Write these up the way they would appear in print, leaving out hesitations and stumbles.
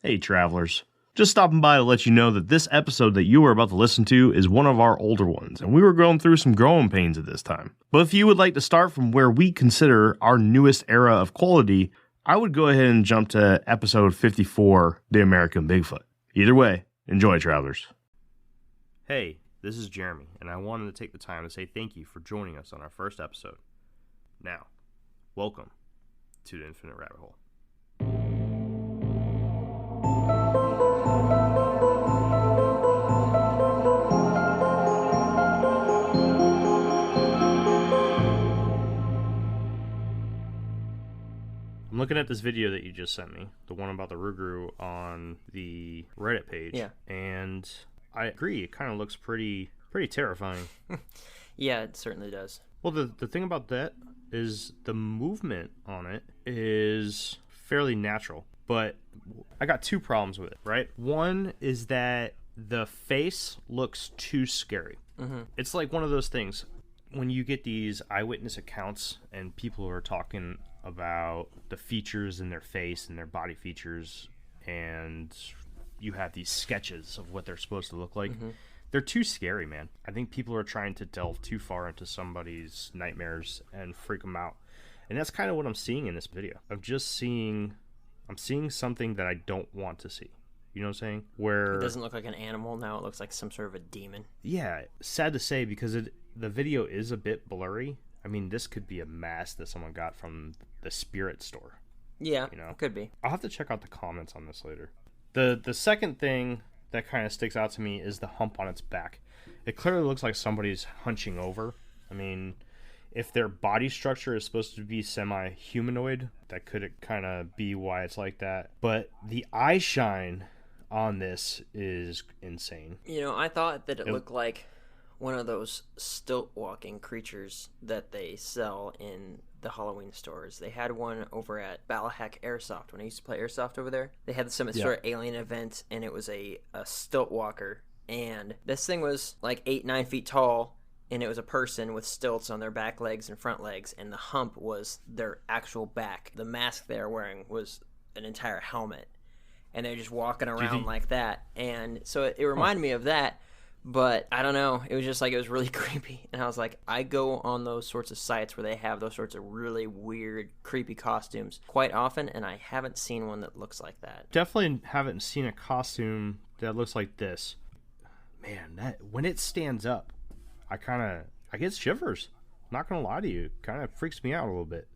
Hey travelers, just stopping by to let you know that this episode that you are about to listen to is one of our older ones, and we were going through some growing pains at this time. But if you would like to start from where we consider our newest era of quality, I would go ahead and jump to episode 54, The American Bigfoot. Either way, enjoy travelers. Hey, this is Jeremy, and I wanted to take the time to say thank you for joining us on our first episode. Now, welcome to the Infinite Rabbit Hole. I'm looking at this video that you just sent me, the one about the Rougarou on the Reddit page. Yeah. And I agree, it kind of looks pretty terrifying. Yeah, it certainly does. Well, the thing about that is the movement on it is fairly natural, but I got two problems with it, right? One is that the face looks too scary. Mm-hmm. It's like one of those things when you get these eyewitness accounts and people are talking about the features in their face and their body features, and you have these sketches of what they're supposed to look like. Mm-hmm. They're too scary, man. I think people are trying to delve too far into somebody's nightmares and freak them out. And that's kind of what I'm seeing in this video. I'm seeing something that I don't want to see. You know what I'm saying? Where it doesn't look like an animal now. It looks like some sort of a demon. Yeah, sad to say because the video is a bit blurry. I mean, this could be a mask that someone got from the spirit store. Yeah, you know? Could be. I'll have to check out the comments on this later. The second thing that kind of sticks out to me is the hump on its back. It clearly looks like somebody's hunching over. I mean, if their body structure is supposed to be semi-humanoid, that could kind of be why it's like that. But the eye shine on this is insane. You know, I thought that it looked like one of those stilt-walking creatures that they sell in the Halloween stores. They had one over at Ballahack Airsoft. When I used to play Airsoft over there, they had some sort of alien event, and it was a stilt walker. And this thing was like 8-9 feet tall, and it was a person with stilts on their back legs and front legs, and the hump was their actual back. The mask they were wearing was an entire helmet, and they're just walking around like that. And so it reminded me of that. But I don't know. It was just like, it was really creepy. And I was like, I go on those sorts of sites where they have those sorts of really weird, creepy costumes quite often, and I haven't seen one that looks like that. Definitely haven't seen a costume that looks like this. Man, that when it stands up, I get shivers. I'm not going to lie to you. It kind of freaks me out a little bit.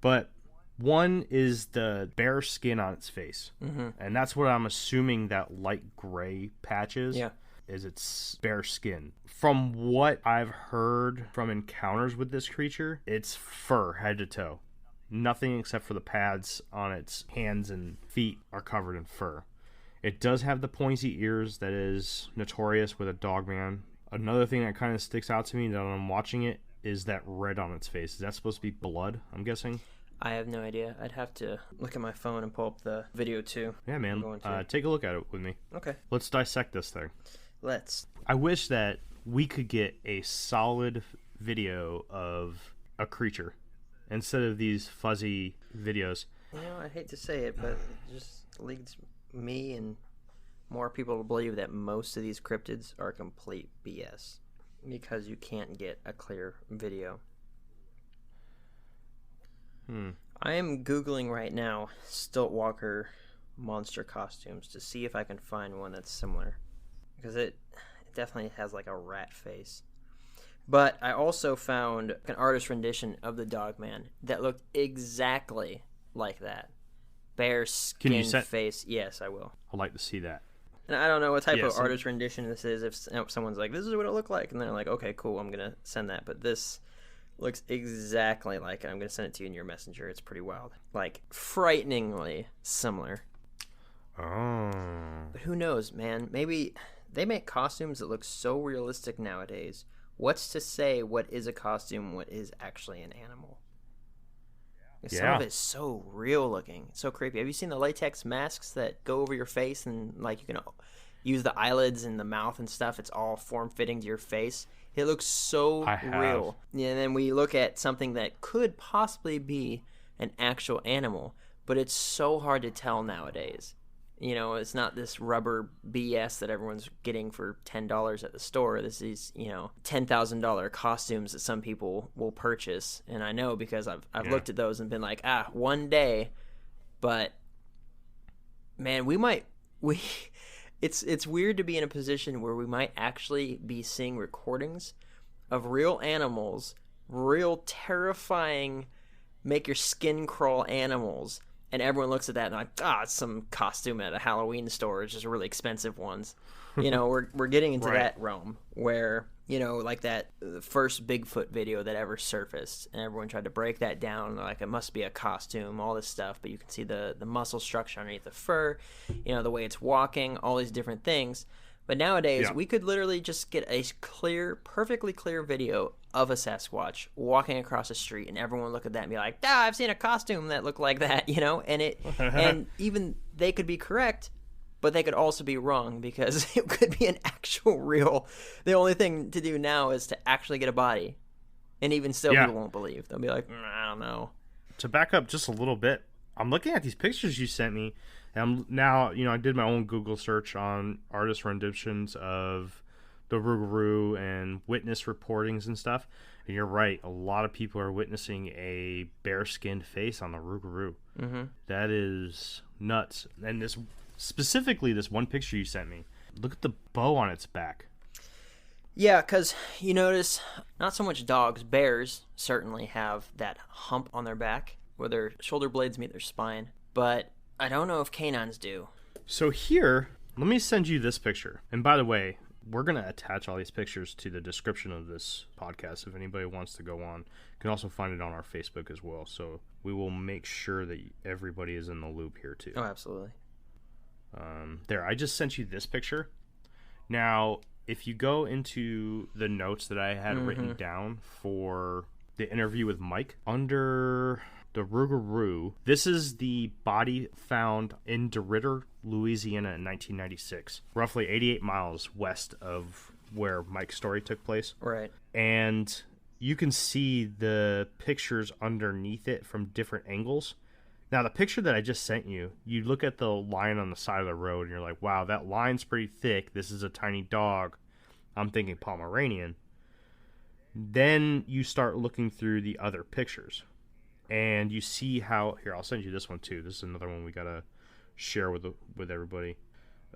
But one is the bare skin on its face. Mm-hmm. And that's what I'm assuming that light gray patch is. Yeah. Is its bare skin. From what I've heard from encounters with this creature, it's fur head to toe. Nothing except for the pads on its hands and feet are covered in fur. It does have the pointy ears that is notorious with a dogman. Another thing that kind of sticks out to me that I'm watching it is that red on its face. Is that supposed to be blood, I'm guessing? I have no idea. I'd have to look at my phone and pull up the video too. Yeah, man. Take a look at it with me. Okay. Let's dissect this thing. Let's. I wish that we could get a solid video of a creature instead of these fuzzy videos. You know, I hate to say it, but it just leads me and more people to believe that most of these cryptids are complete BS because you can't get a clear video. I am Googling right now Stiltwalker monster costumes to see if I can find one that's similar. Because it definitely has like a rat face. But I also found an artist rendition of the Dogman that looked exactly like that. Bare skin face. Yes, I will. I'd like to see that. And I don't know what type of artist rendition this is. If someone's like, this is what it looked like, and they're like, okay, cool, I'm going to send that. But this looks exactly like it. I'm going to send it to you in your messenger. It's pretty wild. Like, frighteningly similar. Oh. But who knows, man? Maybe they make costumes that look so realistic nowadays. What's to say what is a costume, what is actually an animal? Some of it's so real looking. It's so creepy. Have you seen the latex masks that go over your face and like you can use the eyelids and the mouth and stuff? It's all form-fitting to your face. It looks so real. Yeah, and then we look at something that could possibly be an actual animal, but it's so hard to tell nowadays. You know, it's not this rubber BS that everyone's getting for $10 at the store. This is, you know, $10,000 costumes that some people will purchase. And I know because I've looked at those and been like, one day. But man, it's weird to be in a position where we might actually be seeing recordings of real animals, real terrifying, make your skin crawl animals. And everyone looks at that and like, it's some costume at a Halloween store. It's just really expensive ones. You know, we're getting into that realm where, you know, like that first Bigfoot video that ever surfaced, and everyone tried to break that down. Like, it must be a costume, all this stuff. But you can see the muscle structure underneath the fur, you know, the way it's walking, all these different things. But nowadays, we could literally just get a perfectly clear video of a Sasquatch walking across the street, and everyone look at that and be like, I've seen a costume that looked like that, you know? And and even they could be correct, but they could also be wrong, because it could be an actual real. The only thing to do now is to actually get a body. And even still, people won't believe. They'll be like, I don't know. To back up just a little bit, I'm looking at these pictures you sent me. And now, you know, I did my own Google search on artist renditions of the Rougarou and witness reportings and stuff. And you're right. A lot of people are witnessing a bare-skinned face on the Rougarou. Mm-hmm. That is nuts. And this one picture you sent me, look at the bow on its back. Yeah, because you notice not so much dogs, bears certainly have that hump on their back where their shoulder blades meet their spine. But I don't know if canines do. So here, let me send you this picture. And by the way, we're going to attach all these pictures to the description of this podcast. If anybody wants to go on, you can also find it on our Facebook as well. So we will make sure that everybody is in the loop here too. Oh, absolutely. There, I just sent you this picture. Now, if you go into the notes that I had written down for the interview with Mike, under the Rougarou, this is the body found in DeRidder, Louisiana in 1996, roughly 88 miles west of where Mike's story took place. Right. And you can see the pictures underneath it from different angles. Now, the picture that I just sent you, you look at the line on the side of the road and you're like, wow, that line's pretty thick. This is a tiny dog. I'm thinking Pomeranian. Then you start looking through the other pictures. And you see how... Here, I'll send you this one, too. This is another one we got to share with everybody.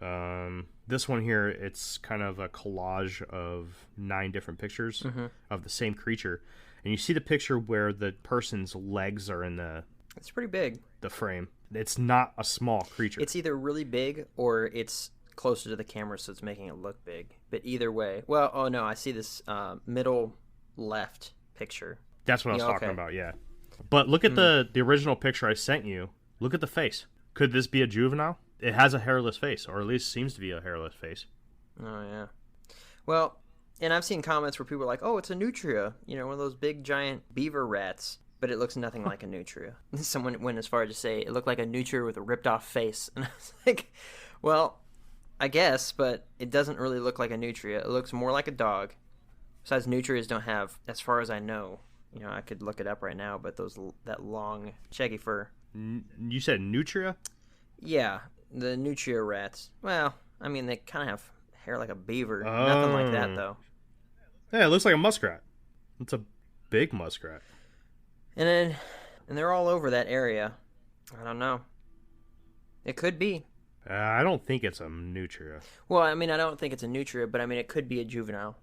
This one here, it's kind of a collage of 9 different pictures of the same creature. And you see the picture where the person's legs are in the... It's pretty big. The frame. It's not a small creature. It's either really big or it's closer to the camera, so it's making it look big. But either way... Well, oh no, I see this middle left picture. That's what I was talking about, yeah. But look at the original picture I sent you. Look at the face. Could this be a juvenile? It has a hairless face, or at least seems to be a hairless face. Oh, yeah. Well, and I've seen comments where people are like, oh, it's a nutria. You know, one of those big, giant beaver rats. But it looks nothing like a nutria. Someone went as far as to say it looked like a nutria with a ripped-off face. And I was like, well, I guess, but it doesn't really look like a nutria. It looks more like a dog. Besides, nutrias don't have, as far as I know, you know, I could look it up right now, but that long, shaggy fur. You said nutria? Yeah, the nutria rats. Well, I mean, they kind of have hair like a beaver. Nothing like that, though. Yeah, it looks like a muskrat. It's a big muskrat. And they're all over that area. I don't know. It could be. I don't think it's a nutria. Well, I mean, I don't think it's a nutria, but I mean, it could be a juvenile.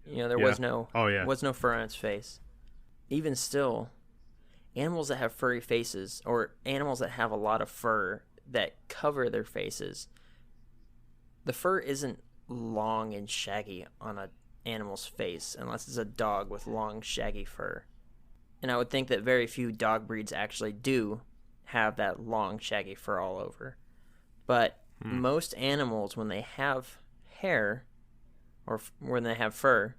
You know, there was no fur on its face. Even still, animals that have furry faces, or animals that have a lot of fur that cover their faces, the fur isn't long and shaggy on an animal's face unless it's a dog with long, shaggy fur. And I would think that very few dog breeds actually do have that long, shaggy fur all over. But most animals, when they have hair, or when they have fur,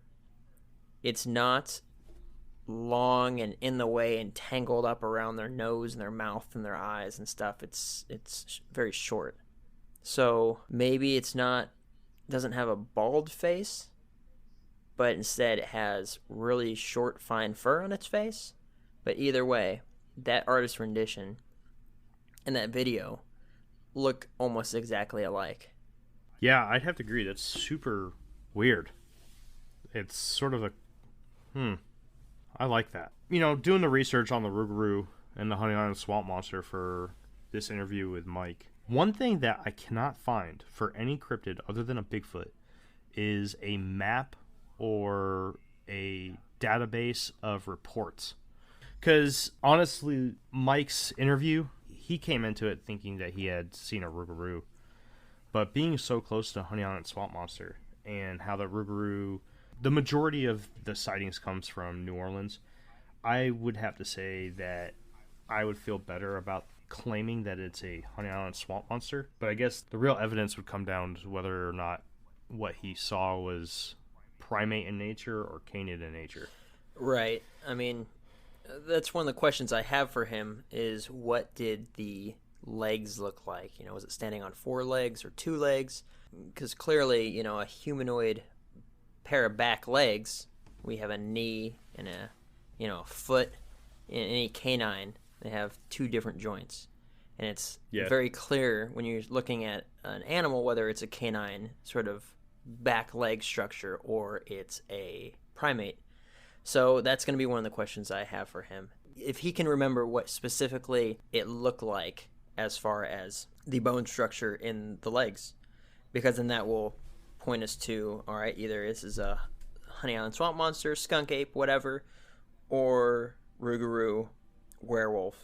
it's not long and in the way and tangled up around their nose and their mouth and their eyes and stuff. It's very short. So maybe doesn't have a bald face, but instead it has really short, fine fur on its face. But either way, that artist rendition and that video look almost exactly alike. Yeah, I'd have to agree. That's super weird. It's sort of I like that. Doing the research on the Rougarou and the Honey Island Swamp Monster for this interview with Mike, one thing that I cannot find for any cryptid other than a Bigfoot is a map or a database of reports. Because honestly, Mike's interview, he came into it thinking that he had seen a Rougarou. But being so close to Honey Island Swamp Monster and how the Rougarou, the majority of the sightings comes from New Orleans, I would have to say that I would feel better about claiming that it's a Honey Island Swamp Monster. But I guess the real evidence would come down to whether or not what he saw was primate in nature or canid in nature. Right. I mean, that's one of the questions I have for him is what did the legs look like? Was it standing on 4 legs or 2 legs? Because clearly, a humanoid pair of back legs, we have a knee and a foot. In any canine, they have 2 different joints. And it's very clear when you're looking at an animal whether it's a canine sort of back leg structure or it's a primate. So that's going to be one of the questions I have for him. If he can remember what specifically it looked like as far as the bone structure in the legs, because then that will point us to, all right, either this is a Honey Island Swamp Monster, skunk ape, whatever, or Rougarou, werewolf,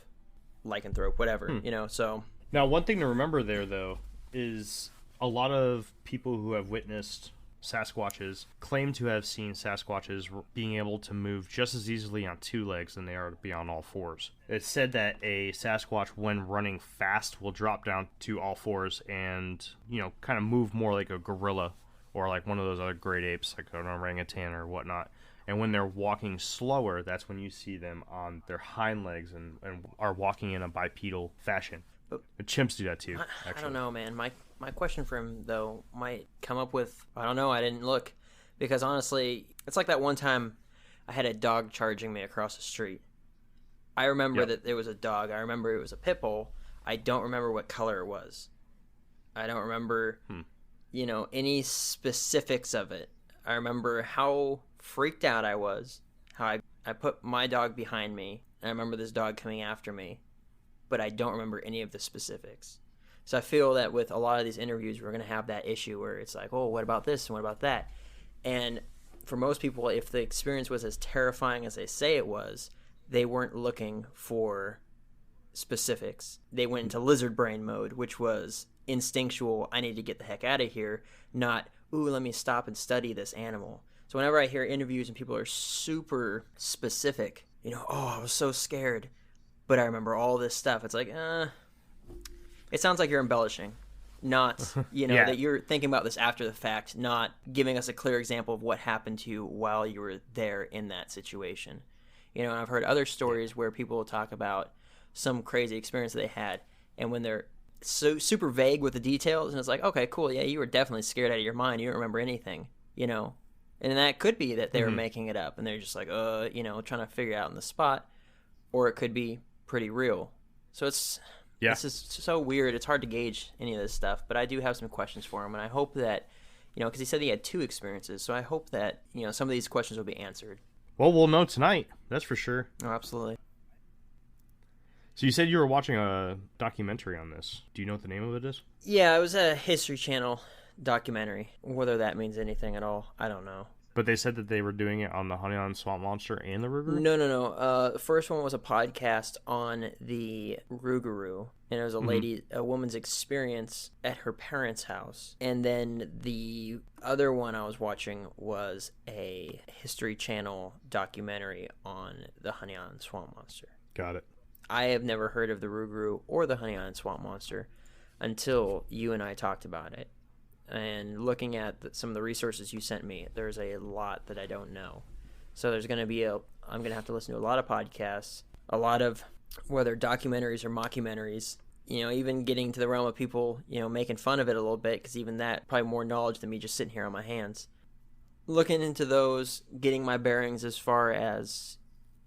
lycanthrope, whatever, so. Now, one thing to remember there, though, is a lot of people who have witnessed Sasquatches claim to have seen Sasquatches being able to move just as easily on 2 legs than they are to be on all 4s. It's said that a Sasquatch, when running fast, will drop down to all 4s and, kind of move more like a gorilla or like one of those other great apes, like an orangutan or whatnot. And when they're walking slower, that's when you see them on their hind legs and are walking in a bipedal fashion. But chimps do that too, actually. I don't know, man. My question for him, though, might come up with, I don't know, I didn't look. Because honestly, it's like that one time I had a dog charging me across the street. I remember that there was a dog. I remember it was a pit bull. I don't remember what color it was. I don't remember, any specifics of it. I remember how freaked out I was, how I put my dog behind me, and I remember this dog coming after me, but I don't remember any of the specifics. So I feel that with a lot of these interviews, we're going to have that issue where it's like, oh, what about this and what about that? And for most people, if the experience was as terrifying as they say it was, they weren't looking for specifics. They went into lizard brain mode, which was instinctual, I need to get the heck out of here, not, ooh, let me stop and study this animal. So whenever I hear interviews and people are super specific, oh, I was so scared, but I remember all this stuff, it's like, it sounds like you're embellishing, not, that you're thinking about this after the fact, not giving us a clear example of what happened to you while you were there in that situation. And I've heard other stories where people will talk about some crazy experience that they had, and when they're so super vague with the details, and it's like, okay, cool, yeah, you were definitely scared out of your mind, you don't remember anything, and that could be that they were making it up, and they're just like, trying to figure it out on the spot, or it could be pretty real. So this is so weird, it's hard to gauge any of this stuff, but I do have some questions for him, and I hope that, because he said he had 2 experiences, so I hope that, some of these questions will be answered. Well, we'll know tonight, that's for sure. Oh, absolutely. So you said you were watching a documentary on this. Do you know what the name of it is? Yeah, it was a History Channel documentary. Whether that means anything at all, I don't know. But they said that they were doing it on the Honey Island Swamp Monster and the Rougarou? No. The first one was a podcast on the Rougarou, and it was a woman's experience at her parents' house. And then the other one I was watching was a History Channel documentary on the Honey Island Swamp Monster. Got it. I have never heard of the Rougarou or the Honey Island Swamp Monster until you and I talked about it. And looking at some of the resources you sent me, there's a lot that I don't know. So there's going to be I'm going to have to listen to a lot of podcasts, a lot of whether documentaries or mockumentaries, even getting to the realm of people, making fun of it a little bit, because even that, probably more knowledge than me just sitting here on my hands. Looking into those, getting my bearings as far as,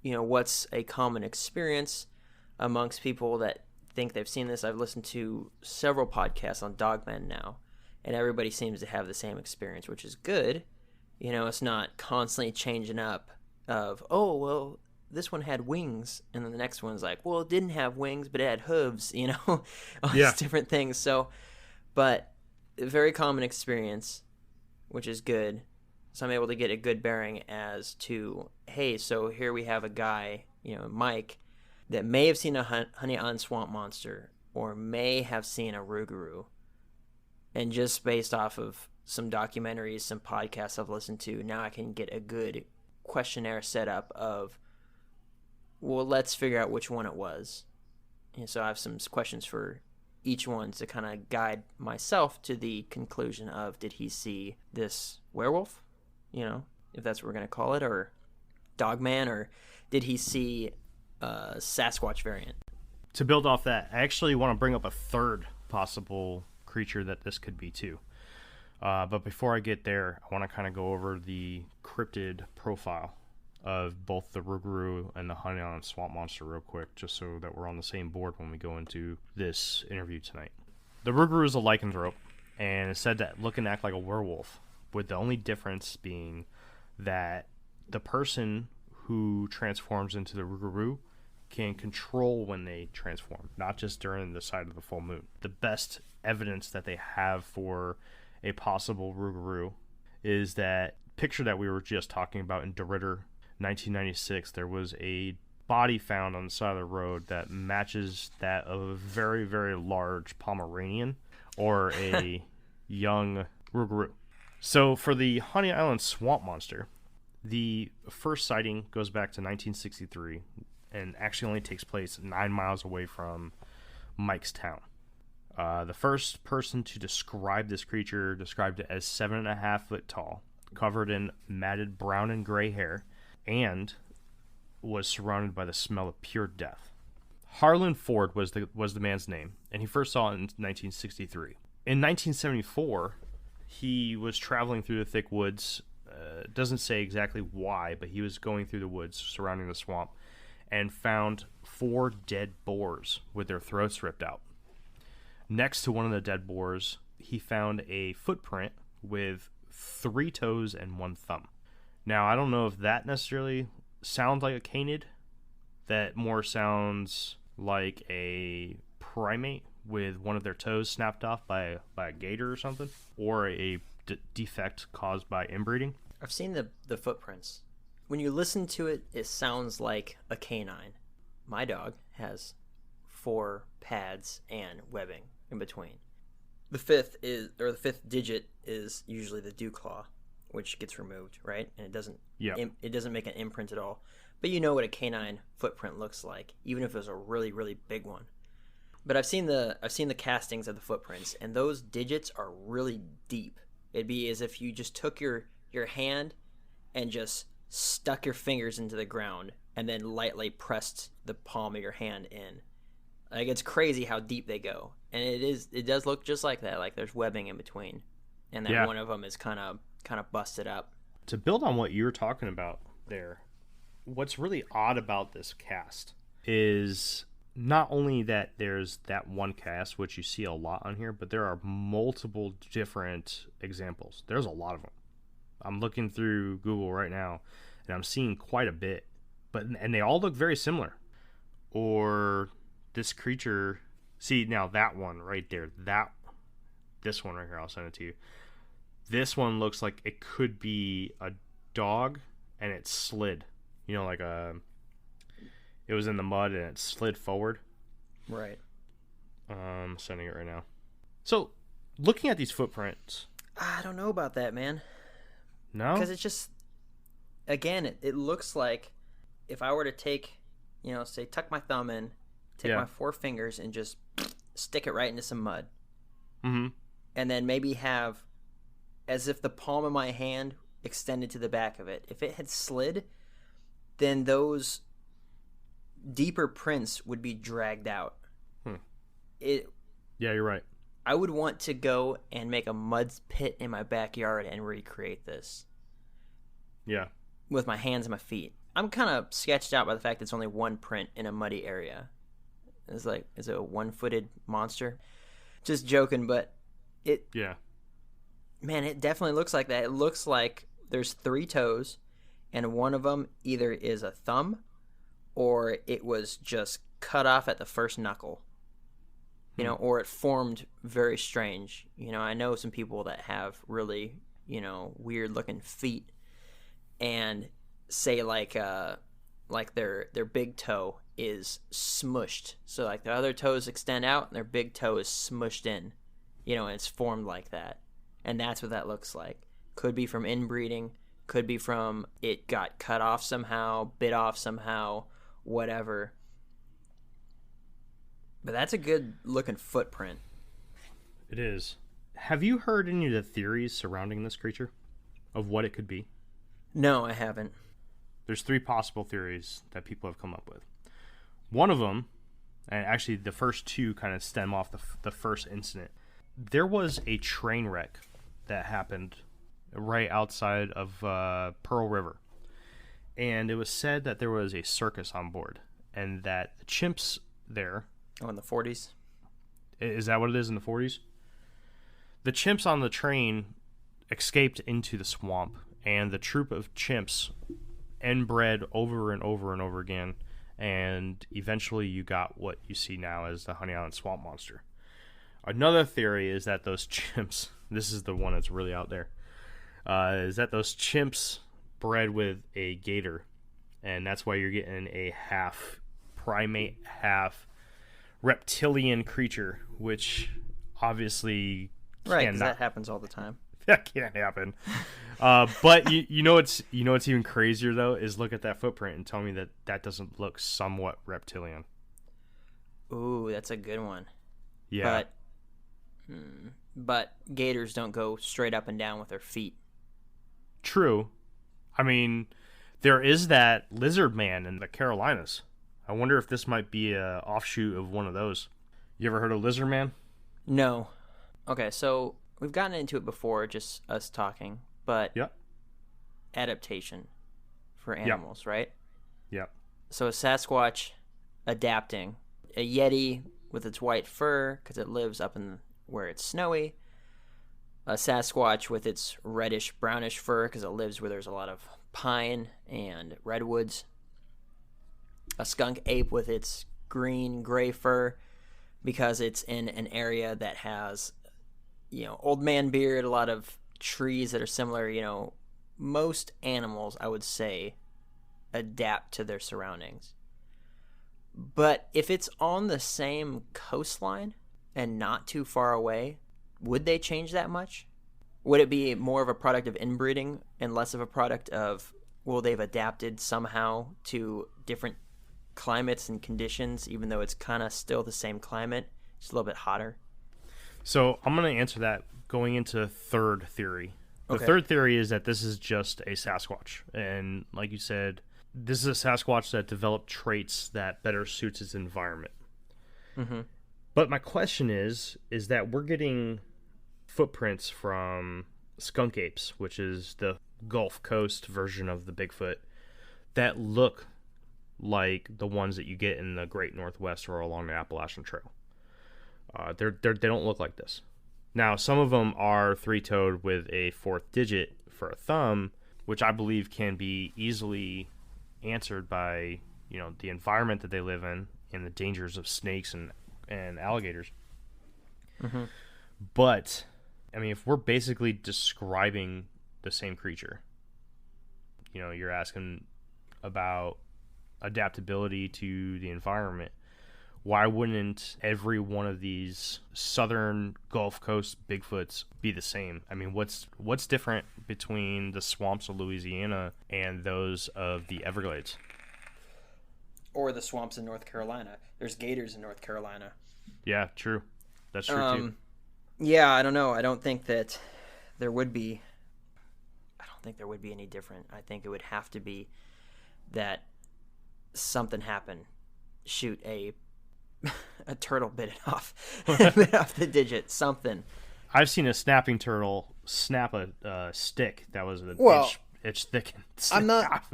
what's a common experience amongst people that think they've seen this. I've listened to several podcasts on dogmen now, and everybody seems to have the same experience, which is good. You know, it's not constantly changing up of, oh, well, this one had wings, and then the next one's like, well, it didn't have wings, but it had hooves, you know, all these different things. So, but a very common experience, which is good. So I'm able to get a good bearing as to, hey, so here we have a guy, you know, Mike, that may have seen a honey island swamp monster or may have seen a Rougarou. And just based off of some documentaries, some podcasts I've listened to, now I can get a good questionnaire set up of, well, let's figure out which one it was. And so I have some questions for each one to kind of guide myself to the conclusion of, did he see this werewolf, you know, if that's what we're going to call it, or dogman, or did he see a Sasquatch variant? To build off that, I actually want to bring up a third possible creature that this could be too. But before I get there, I want to kind of go over the cryptid profile of both the Rougarou and the honey island swamp monster real quick, just so that we're on the same board when we go into this interview tonight. The Rougarou is a lycanthrope, and it's said to look and act like a werewolf, with the only difference being that the person who transforms into the Rougarou can control when they transform, not just during the sight of the full moon. The best evidence that they have for a possible Rougarou is that picture that we were just talking about in DeRitter, 1996. There was a body found on the side of the road that matches that of a very, very large Pomeranian or a young Rougarou. So for the Honey Island swamp monster, the first sighting goes back to 1963 and actually only takes place 9 miles away from Mike's town. The first person to describe this creature described it as 7.5 foot tall, covered in matted brown and gray hair, and was surrounded by the smell of pure death. Harlan Ford was the man's name, and he first saw it in 1963. In 1974, he was traveling through the thick woods. Doesn't say exactly why, but he was going through the woods surrounding the swamp and found 4 dead boars with their throats ripped out. Next to one of the dead boars, he found a footprint with 3 toes and 1 thumb. Now, I don't know if that necessarily sounds like a canid. That more sounds like a primate with one of their toes snapped off by a gator or something, or a defect caused by inbreeding. I've seen the footprints. When you listen to it, it sounds like a canine. My dog has 4 pads and webbing in between. The fifth digit is usually the dew claw, which gets removed, right? And it doesn't make an imprint at all. But you know what a canine footprint looks like, even if it was a really, really big one. But I've seen the castings of the footprints, and those digits are really deep. It'd be as if you just took your hand and just stuck your fingers into the ground and then lightly pressed the palm of your hand in. Like, it's crazy how deep they go. And it does look just like that. Like, there's webbing in between. And then one of them is kind of busted up. To build on what you were talking about there, what's really odd about this cast is not only that there's that one cast, which you see a lot on here, but there are multiple different examples. There's a lot of them. I'm looking through Google right now, and I'm seeing quite a bit. And they all look very similar. Or this creature, see now that one right there, this one right here, I'll send it to you. This one looks like it could be a dog, and it slid. You know, like it was in the mud and it slid forward. Right. I'm sending it right now. So, looking at these footprints, I don't know about that, man. No? Because it's just, again, it looks like if I were to take, say, tuck my thumb in, take my 4 fingers and just stick it right into some mud. Mm-hmm. And then maybe have, as if the palm of my hand extended to the back of it. If it had slid, then those deeper prints would be dragged out. Yeah, you're right. I would want to go and make a mud pit in my backyard and recreate this. Yeah. With my hands and my feet. I'm kind of sketched out by the fact that it's only 1 print in a muddy area. It's a one-footed monster. Just joking, but it definitely looks like that. It looks like there's 3 toes, and one of them either is a thumb or it was just cut off at the first knuckle. Or it formed very strange. I know some people that have really, weird looking feet, and say like their big toe is smushed. So like their other toes extend out and their big toe is smushed in, and it's formed like that. And that's what that looks like. Could be from inbreeding, could be from it got cut off somehow, bit off somehow, whatever. But that's a good looking footprint. It is. Have you heard any of the theories surrounding this creature? Of what it could be? No, I haven't. There's 3 possible theories that people have come up with. One of them, and actually the first 2 kind of stem off the first incident. There was a train wreck that happened right outside of Pearl River. And it was said that there was a circus on board, and that the chimps there... Oh, in the 40s? Is that what it is in the 40s? The chimps on the train escaped into the swamp, and the troop of chimps inbred over and over and over again, and eventually you got what you see now as the Honey Island Swamp Monster. Another theory is that those chimps, this is the one that's really out there, is that those chimps bred with a gator, and that's why you're getting a half primate, half reptilian creature, which obviously right, because that happens all the time. That can't happen. But you know what's even crazier though is look at that footprint and tell me that doesn't look somewhat reptilian. Ooh, that's a good one. Yeah. But gators don't go straight up and down with their feet. True. I mean, there is that lizard man in the Carolinas. I wonder if this might be a offshoot of one of those. You ever heard of lizard man? No. Okay, so we've gotten into it before, just us talking, but adaptation for animals, right? Yep. So a Sasquatch adapting, a Yeti with its white fur because it lives up in where it's snowy, a Sasquatch with its reddish brownish fur because it lives where there's a lot of pine and redwoods, a skunk ape with its green gray fur because it's in an area that has old man beard, a lot of trees that are similar. Most animals, I would say, adapt to their surroundings. But if it's on the same coastline and not too far away, would they change that much? Would it be more of a product of inbreeding and less of a product of, they've adapted somehow to different climates and conditions, even though it's kind of still the same climate, just a little bit hotter? So I'm going to answer that going into third theory. The third theory is that this is just a Sasquatch. And like you said, this is a Sasquatch that developed traits that better suits its environment. Mm-hmm. But my question is that we're getting footprints from skunk apes, which is the Gulf Coast version of the Bigfoot, that look like the ones that you get in the Great Northwest or along the Appalachian Trail. They don't look like this. Now, some of them are 3-toed with a 4th digit for a thumb, which I believe can be easily answered by the environment that they live in and the dangers of snakes and alligators. Mm-hmm. But I mean, if we're basically describing the same creature, you're asking about adaptability to the environment, why wouldn't every one of these southern Gulf Coast Bigfoots be the same? I mean, what's different between the swamps of Louisiana and those of the Everglades? Or the swamps in North Carolina. There's gators in North Carolina. Yeah, true. That's true too. Yeah, I don't know. I don't think that there would be. I don't think there would be any different. I think it would have to be that something happened. Shoot, a turtle bit it off, bit off the digit. Something. I've seen a snapping turtle snap a stick that was an inch thick. And I'm not.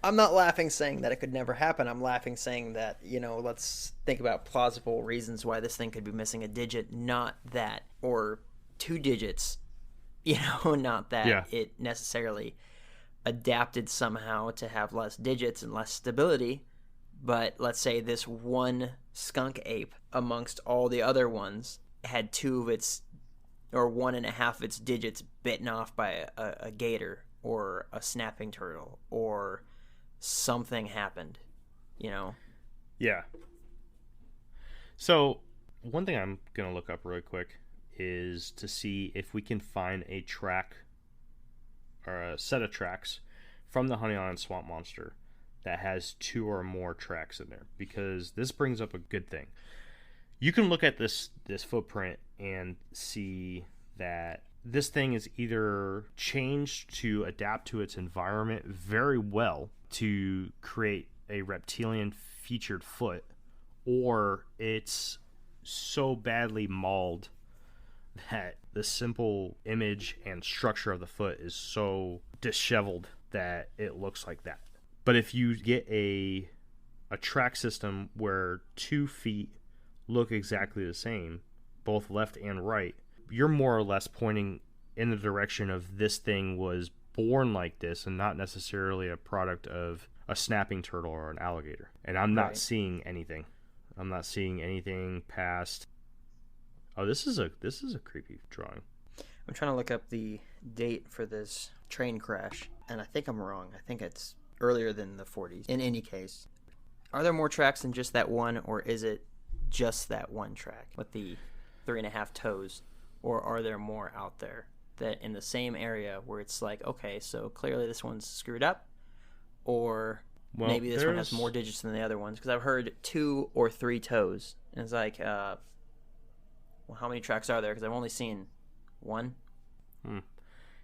I'm not laughing saying that it could never happen. I'm laughing saying that, let's think about plausible reasons why this thing could be missing a digit, not that, or 2 digits, not that Yeah. it necessarily adapted somehow to have less digits and less stability. But let's say this one skunk ape amongst all the other ones had 2 of its, or 1.5 of its digits bitten off by a gator or a snapping turtle, or something happened, Yeah. So, one thing I'm going to look up really quick is to see if we can find a track or a set of tracks from the Honey Island Swamp Monster that has 2 or more tracks in there, because this brings up a good thing. You can look at this footprint and see that this thing is either changed to adapt to its environment very well to create a reptilian featured foot, or it's so badly mauled that the simple image and structure of the foot is so disheveled that it looks like that. But if you get a track system where 2 feet look exactly the same, both left and right, you're more or less pointing in the direction of this thing was born like this and not necessarily a product of a snapping turtle or an alligator. And I'm not seeing anything. I'm not seeing anything past. Oh, this is a creepy drawing. I'm trying to look up the date for this train crash, and I think I'm wrong. I think it's earlier than the 40s. In any case, are there more tracks than just that one, or is it just that one track with the 3.5 toes, or are there more out there that in the same area where it's like, okay, so clearly this one's screwed up, or maybe this one has more digits than the other ones? Because I've heard 2 or 3 toes, and it's like, well, how many tracks are there? Because I've only seen 1.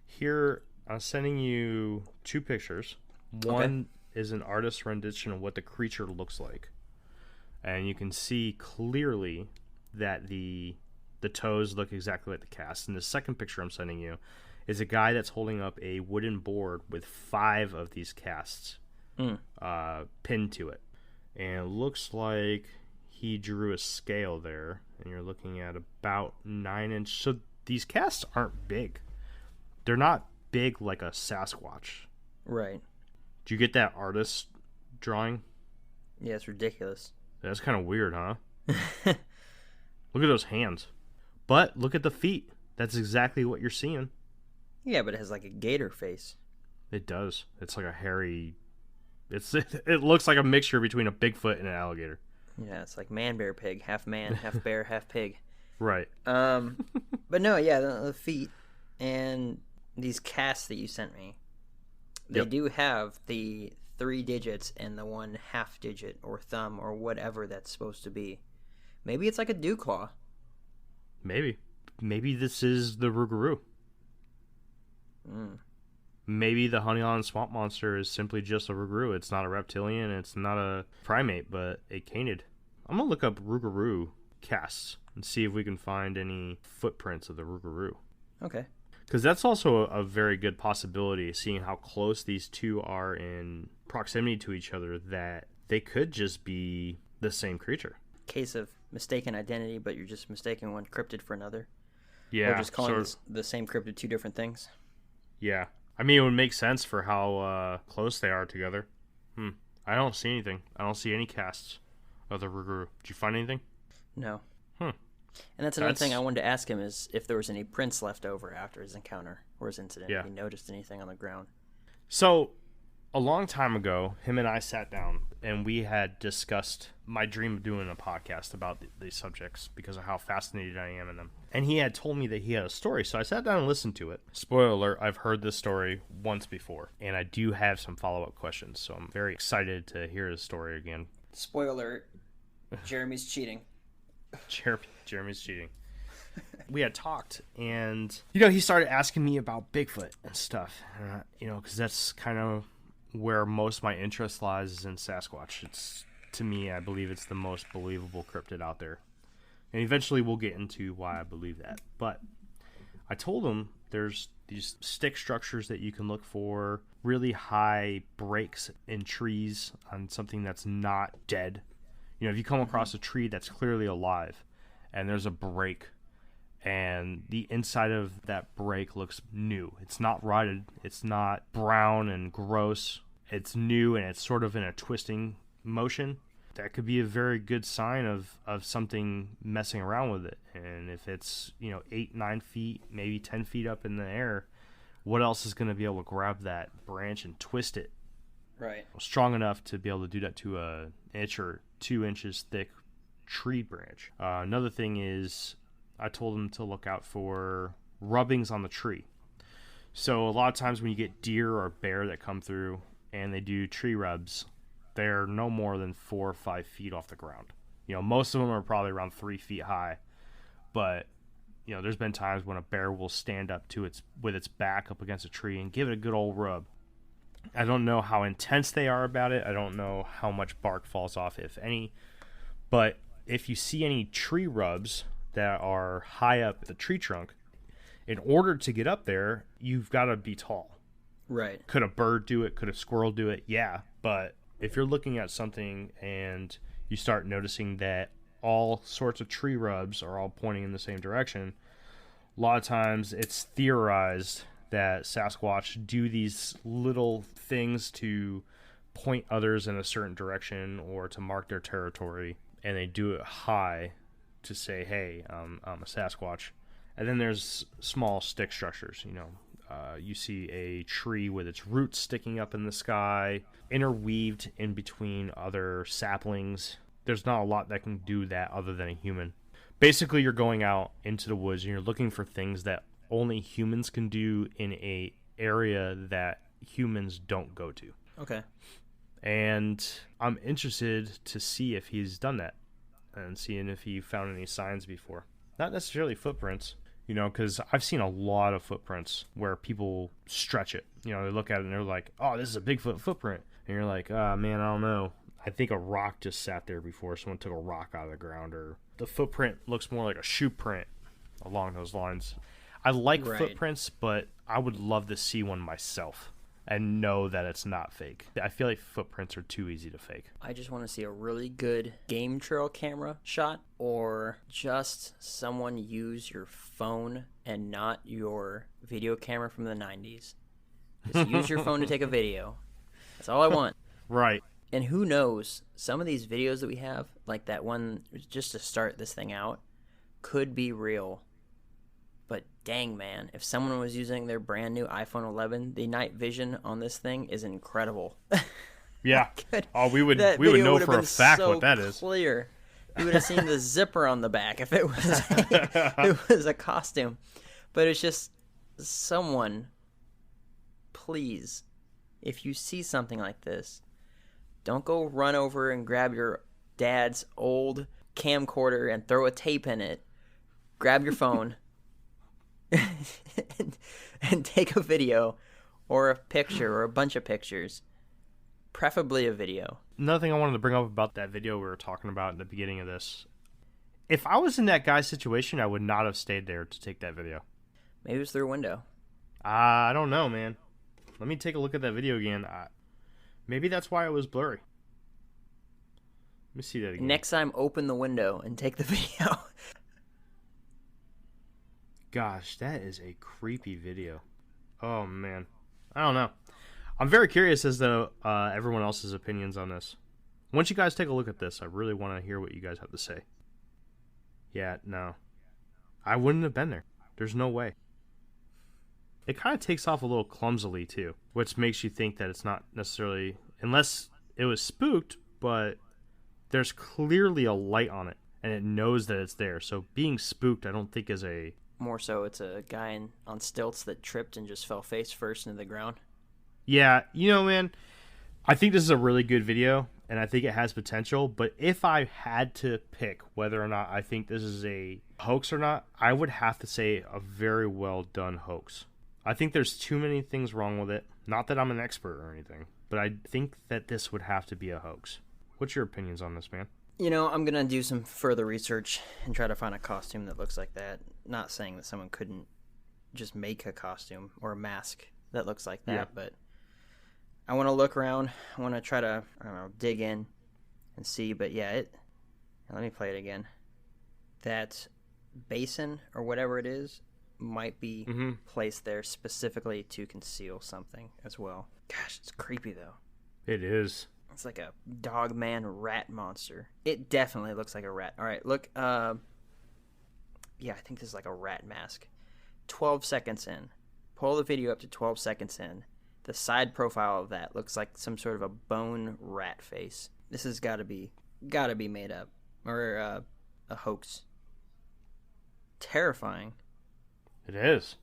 Here, I'm sending you 2 pictures. One is an artist's rendition of what the creature looks like, and you can see clearly that the toes look exactly like the cast. And the second picture I'm sending you is a guy that's holding up a wooden board with 5 of these casts pinned to it, and it looks like he drew a scale there, and you're looking at about 9 inch. So these casts aren't big. They're not big like a Sasquatch. Right. Do you get that artist drawing? Yeah, it's ridiculous. That's kind of weird, huh? Look at those hands. But look at the feet. That's exactly what you're seeing. Yeah, but it has like a gator face. It does. It's like a hairy... It looks like a mixture between a Bigfoot and an alligator. Yeah, it's like man, bear, pig. Half man, half bear, half pig. Right. But no, yeah, the feet and these casts that you sent me, they do have the 3 digits and the 1 half digit or thumb or whatever that's supposed to be. Maybe it's like a dew claw. Maybe this is the Rougarou. Maybe the Honey Island Swamp Monster is simply just a Rougarou. It's not a reptilian, it's not a primate, but a canid. I'm going to look up Rougarou casts and see if we can find any footprints of the Rougarou. Okay. Because that's also a very good possibility, seeing how close these 2 are in proximity to each other, that they could just be the same creature. Case of mistaken identity, but you're just mistaking one cryptid for another. Yeah. Or just calling the same cryptid 2 different things. Yeah. I mean, it would make sense for how close they are together. I don't see anything. I don't see any casts of the Rougarou. Did you find anything? No. And that's another thing I wanted to ask him, is if there was any prints left over after his encounter or his incident. Yeah. If he noticed anything on the ground. So, a long time ago, him and I sat down and we had discussed my dream of doing a podcast about these subjects because of how fascinated I am in them. And he had told me that he had a story, so I sat down and listened to it. Spoiler alert, I've heard this story once before, and I do have some follow-up questions, so I'm very excited to hear his story again. Spoiler alert, Jeremy's cheating. Jeremy's cheating. We had talked, and, he started asking me about Bigfoot and stuff, because that's kind of where most of my interest lies, is in Sasquatch. It's, to me, I believe it's the most believable cryptid out there. And eventually we'll get into why I believe that. But I told him There's these stick structures that you can look for, really high breaks in trees on something that's not dead. You know, if you come across a tree that's clearly alive and there's a break and the inside of that break looks new. It's not rotted. It's not brown and gross. It's new and it's sort of in a twisting motion. That could be a very good sign of something messing around with it. And if it's, 8, 9 feet, maybe 10 feet up in the air, what else is going to be able to grab that branch and twist it? Right. Strong enough to be able to do that to an inch or 2 inches thick tree branch. Another thing is I told them to look out for rubbings on the tree. So a lot of times when you get deer or bear that come through and they do tree rubs, they're no more than 4 or 5 feet off the ground. Most of them are probably around 3 feet high. But, there's been times when a bear will stand up with its back up against a tree and give it a good old rub. I don't know how intense they are about it. I don't know how much bark falls off, if any. But if you see any tree rubs that are high up the tree trunk, in order to get up there, you've got to be tall. Right. Could a bird do it? Could a squirrel do it? Yeah. But if you're looking at something and you start noticing that all sorts of tree rubs are all pointing in the same direction, a lot of times it's theorized that Sasquatch do these little things to point others in a certain direction or to mark their territory, and they do it high to say, hey, I'm a Sasquatch. And then there's small stick structures. You see a tree with its roots sticking up in the sky, interweaved in between other saplings. There's not a lot that can do that other than a human. Basically, you're going out into the woods and you're looking for things that only humans can do in a area that humans don't go to. Okay. And I'm interested to see if he's done that and seeing if he found any signs before. Not necessarily footprints, because I've seen a lot of footprints where people stretch it. They look at it and they're like, oh, this is a Bigfoot footprint. And you're like, man, I don't know. I think a rock just sat there before someone took a rock out of the ground, or the footprint looks more like a shoe print along those lines. I like footprints, but I would love to see one myself and know that it's not fake. I feel like footprints are too easy to fake. I just want to see a really good game trail camera shot, or just someone use your phone and not your video camera from the 90s. Just use your phone to take a video. That's all I want. Right. And who knows, some of these videos that we have, like that one just to start this thing out, could be real. But dang, man, if someone was using their brand new iPhone 11, the night vision on this thing is incredible. Yeah. We would know for a fact what that is. Clear. You would have seen the zipper on the back if it was a costume. But it's just, someone, please, if you see something like this, don't go run over and grab your dad's old camcorder and throw a tape in it. Grab your phone and take a video or a picture or a bunch of pictures, preferably a video. Another thing I wanted to bring up about that video we were talking about in the beginning of this, if I was in that guy's situation, I would not have stayed there to take that video. Maybe it was through a window. I don't know, man. Let me take a look at that video again. Maybe that's why it was blurry. Let me see that again. Next time, open the window and take the video. Gosh, that is a creepy video. Oh, man. I don't know. I'm very curious as to everyone else's opinions on this. Once you guys take a look at this, I really want to hear what you guys have to say. Yeah, no. I wouldn't have been there. There's no way. It kind of takes off a little clumsily, too, which makes you think that it's not necessarily, unless it was spooked, but there's clearly a light on it, and it knows that it's there. So being spooked, I don't think is a... More so, it's a guy on stilts that tripped and just fell face first into the ground. Yeah, man, I think this is a really good video, and I think it has potential, but if I had to pick whether or not I think this is a hoax or not, I would have to say a very well done hoax. I think there's too many things wrong with it. Not that I'm an expert or anything, but I think that this would have to be a hoax. What's your opinions on this, man? I'm going to do some further research and try to find a costume that looks like that. Not saying that someone couldn't just make a costume or a mask that looks like that, but I want to look around. I want to try to, I don't know, dig in and see. But yeah, let me play it again. That basin or whatever it is might be placed there specifically to conceal something as well. Gosh, it's creepy though. It is. It's like a dog man rat monster. It definitely looks like a rat. All right, look. Yeah, I think this is like a rat mask. 12 seconds in. Pull the video up to 12 seconds in. The side profile of that looks like some sort of a bone rat face. This has got to be made up or a hoax. Terrifying. It is.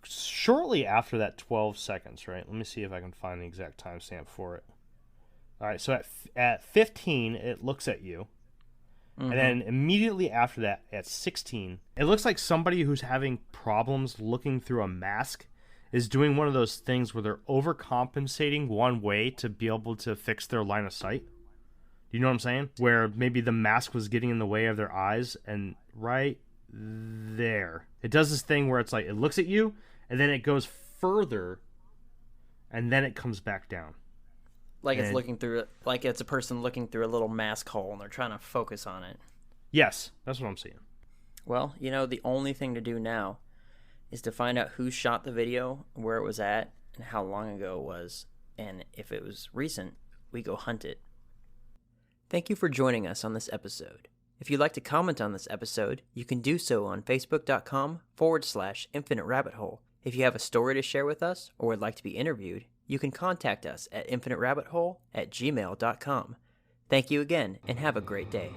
Shortly after that 12 seconds, right? Let me see if I can find the exact timestamp for it. All right, so at 15, it looks at you. And then immediately after that, at 16, it looks like somebody who's having problems looking through a mask is doing one of those things where they're overcompensating one way to be able to fix their line of sight. Do you know what I'm saying? Where maybe the mask was getting in the way of their eyes, and right there, it does this thing where it's like it looks at you, and then it goes further, and then it comes back down. Like it's looking through it, like it's a person looking through a little mask hole, and they're trying to focus on it. Yes, that's what I'm seeing. Well, the only thing to do now is to find out who shot the video, where it was at, and how long ago it was. And if it was recent, we go hunt it. Thank you for joining us on this episode. If you'd like to comment on this episode, you can do so on facebook.com/Infinite Rabbit Hole. If you have a story to share with us or would like to be interviewed, you can contact us at infiniterabbithole@gmail.com. Thank you again, and have a great day.